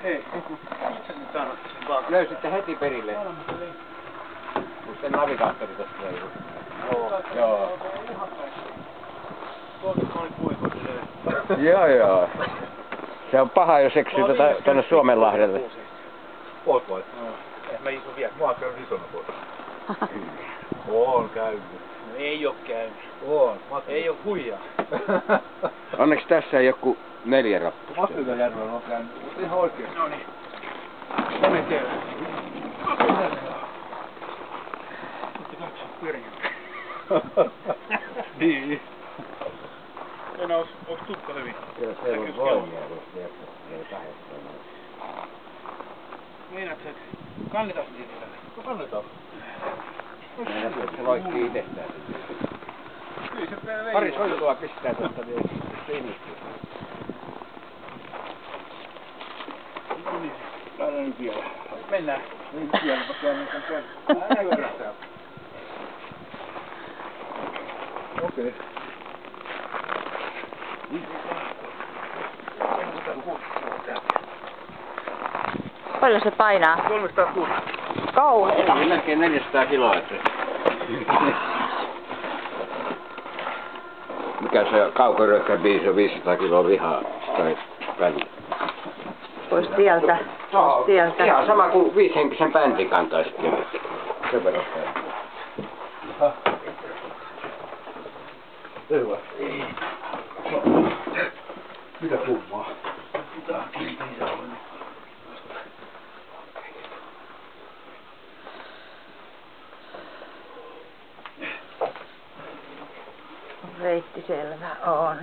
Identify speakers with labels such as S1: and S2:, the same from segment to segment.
S1: Hei, itse nyt saanut sen vaan.
S2: Löysitte heti perille. Kun se navigaattori tossa löi. Joo. Joo. Se on paha, jos eksyy tuonne Suomenlahdelle.
S3: Oot vai?
S1: Mä isun vielä.
S3: Mä oon käynyt isona vuonna. Oon käynyt.
S1: No ei oo käynyt.
S3: Oon.
S1: Ei oo huijaa.
S2: Onneksi tässä ei joku 4 rappusta.
S3: Mastitajärvellä on käynyt. Ihan oikein.
S1: Noniin. Mene siellä. Sitten katso pyörin.
S3: Niin.
S1: Enää onks tukka hyvin?
S2: Kyllä se on voimia, jos vielä kahdestaan.
S1: Meinaatko, että kannetaan se siitä?
S3: No kannetaan.
S2: Meinaatko, että se loikkii itsestään?
S1: Kyllä se vei.
S2: Pari soitua pistää tuosta vielä. Se innostuu.
S1: No niin.
S3: Täällä nyt vielä.
S1: Mennään.
S3: Niin siellä mä käyn sen kerran. Älä verrata. Okei.
S4: Paljon se painaa?
S1: 306.
S4: Kauheeta.
S2: Melkein 400 kiloa. Mikä se kaukoröhkän biisi on 500 kiloa vihaa tai välillä.
S4: Pois tieltä. Pois tieltä.
S2: Ihan sama kuin 5-henkisen bändin kantaisi jonnekin. Se verran.
S3: Hyvä. Mitä kummaa?
S4: Reitti selvä on.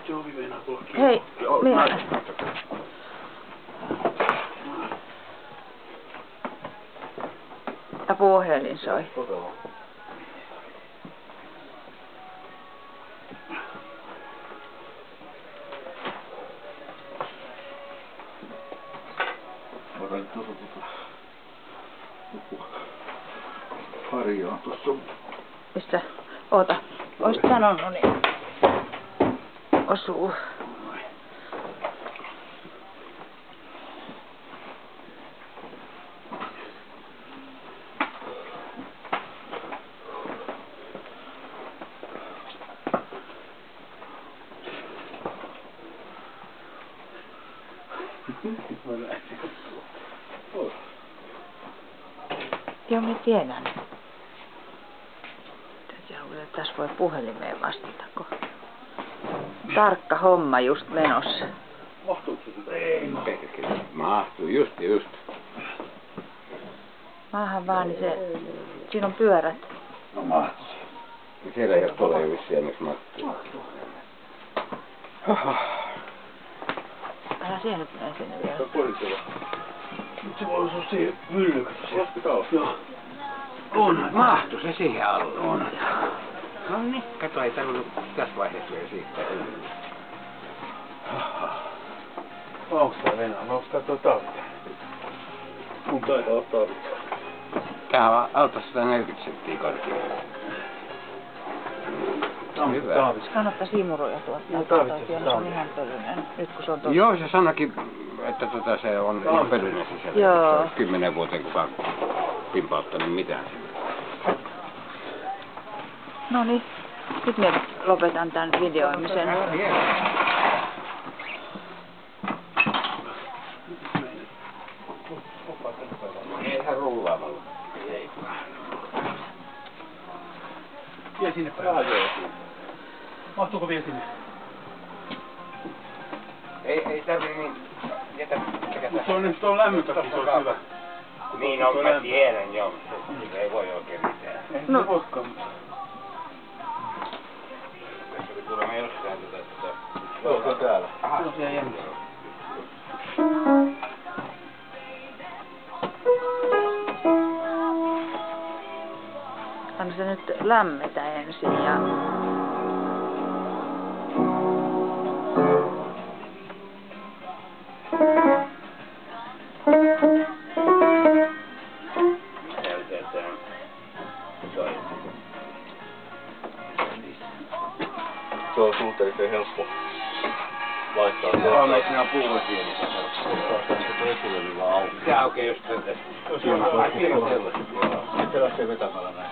S1: Jovi meinaa tulla kiinni.
S4: Hei, minä. Ja puhelin soi.
S3: Otan nyt tuossa joku harjaa tuossa.
S4: Missä? Oota. Oisit sanonut, niin osuu. Joo, mä tiedän. Täytyy luulla, että tässä voi puhelimeen vastata, kun tarkka homma just menossa.
S3: Mahtuuko se sitä?
S2: Ei mahtuu, just.
S4: Maahan vaan, niin se, siinä on pyörät.
S3: No mahtuu.
S2: Siellä ei ole tuolla jo vissiin ennäksi mahtuu.
S4: Älä siihen nyt mene sinne vielä.
S3: Se on pohditella. Nyt se voi olla siihen myllykässä. Lasketaan alas. Joo.
S2: On, mahtuu se siihen alle. On. No niin, kato, ei tarvinnut tässä vaiheessa vielä siitä.
S1: Onks tää Venäjä? Onks tää tuo talvita?
S3: Mun taitaa olla tarvitse.
S2: Tää on autossa 140 senttiä korkealla. Hyvä.
S1: Taavis.
S4: Kannattaa siimuroja tuottaa. Se on ihan pölyinen. Nyt kun se on tuossa.
S2: Joo, se sanoikin, että se on ihan pölyinen sisällä.
S4: Joo.
S2: Se on 10 vuoteen kukaan pimpauttanut mitään.
S4: No niin. Nyt minä lopetan tämän videoimisen.
S2: Eihän rullaamalla.
S1: Vie sinne päin. Mahtuuko vielä sinne?
S2: Ei tarvii niin jätä sekä
S1: Mut se on nyt lämmön takia, se olisi hyvä.
S2: Niin on, mä tiedän joo. Se ei voi oikein mitään.
S1: Ei se voikaan, mutta...
S2: Tässä oli kuulemma jossain tätä.
S3: Joo, se on täällä.
S2: Aha.
S1: Se on siellä jännissä.
S4: Anna se nyt lämmetä ensin ja...
S3: Se on suhteellisen helppo. Vaihtaa
S2: Kolmekina puulla pieni. Se aukeaa just tätä.
S3: Se lähtee vetämällä näin.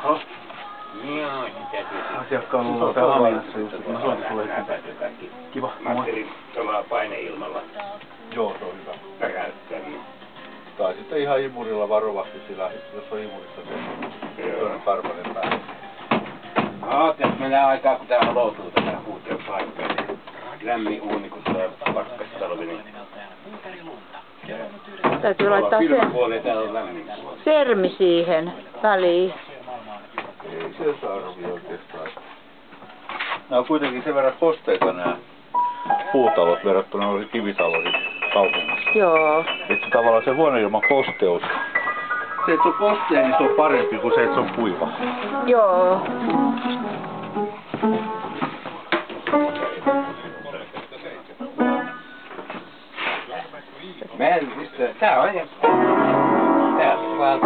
S2: Joo, sitä
S1: Asiakkaan luulla täällä Haminassa just, että mä soitin sulle eteenpäin. Kiva, moi.
S2: Matterin tuolla paineilmalla
S3: Joo, se on hyvä.
S2: päräyttänyt.
S3: Tai sitten ihan imurilla varovasti sillä, jos on imurissa tuonne karvanen päälle.
S2: Tässä menee aikaa, kun tää loutuu tätä huuteen paikkaa. Lämmin uuni, kun tulee pakkastalvi, niin...
S4: Täytyy laittaa
S2: Kylmäpuoli, täällä on lämmin puoli.
S4: sermi siihen väliin.
S3: Ei se sarvi oikeastaan. Nämä on kuitenkin sen verran kosteita nämä puutalot verrattuna noihin kivitaloihin kaupungissa.
S4: Joo.
S3: Että tavallaan se huoneilman kosteus. Se, että on kostea, niin se on parempi kuin se, että se on kuiva.
S4: Joo.
S2: Tää on ja... Täältä vaan...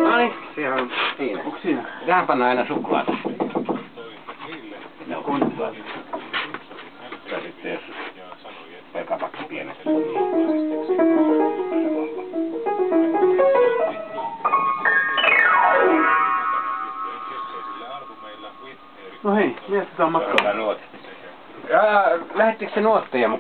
S2: Noniin, se on siinä.
S1: Onko siinä?
S2: Tähän pannaan aina suklaata. Ne on kuntoa. Ja sitten jos... Pelkapakki pienestä.
S1: No hei, mietitään matkaa.
S2: Lähettikö se nuotteja mukaan?